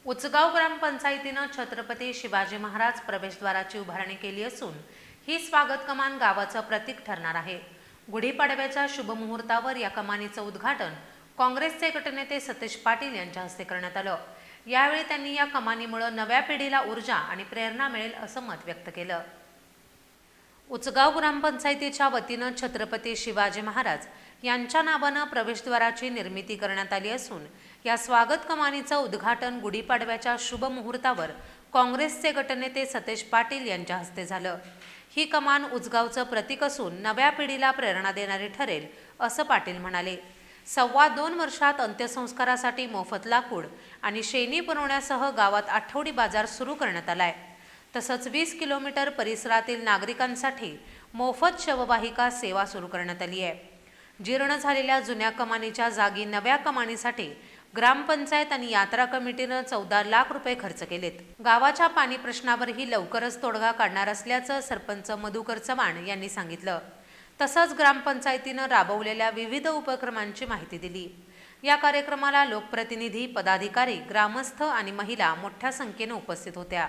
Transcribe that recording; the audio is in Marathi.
उचगाव ग्रामपंचायतीनं छत्रपती शिवाजी महाराज प्रवेशद्वाराची उभारणी केली असून ही स्वागत कमान गावाचं प्रतीक ठरणार आहे। गुढीपाडव्याच्या शुभमुहूर्तावर या कमानीचं उद्घाटन काँग्रेसचे गटनेते सतीश पाटील यांच्या हस्ते करण्यात आलं। यावेळी त्यांनी या कमानीमुळे नव्या पिढीला ऊर्जा आणि प्रेरणा मिळेल असं मत व्यक्त केलं। उचगाव ग्रामपंचायतीच्या वतीनं छत्रपती शिवाजी महाराज यांच्या नावानं प्रवेशद्वाराची निर्मिती करण्यात आली असून या स्वागत कमानीचं उद्घाटन गुढीपाडव्याच्या शुभ मुहूर्तावर काँग्रेसचे गटनेते सतीश पाटील यांच्या हस्ते झालं। ही कमान उचगावचं प्रतीक असून नव्या पिढीला प्रेरणा देणारी ठरेल असं पाटील म्हणाले। 2.25 वर्षात अंत्यसंस्कारासाठी मोफत लाकूड आणि शेणी पुरवण्यासह गावात आठवडी बाजार सुरू करण्यात आलाय। तसंच 20 किलोमीटर परिसरातील नागरिकांसाठी मोफत शववाहिका सेवा सुरू करण्यात आली आहे। जीर्ण झालेल्या जुन्या कमानीच्या जागी नव्या कमानीसाठी ग्रामपंचायत आणि यात्रा कमिटीनं 14 लाख रुपये खर्च केलेत। गावाच्या पाणी प्रश्नावरही लवकरच तोडगा काढणार असल्याचं सरपंच मधुकर चव्हाण यांनी सांगितलं। तसंच ग्रामपंचायतीनं राबवलेल्या विविध उपक्रमांची माहिती दिली। या कार्यक्रमाला लोकप्रतिनिधी, पदाधिकारी, ग्रामस्थ आणि महिला मोठ्या संख्येने उपस्थित होत्या।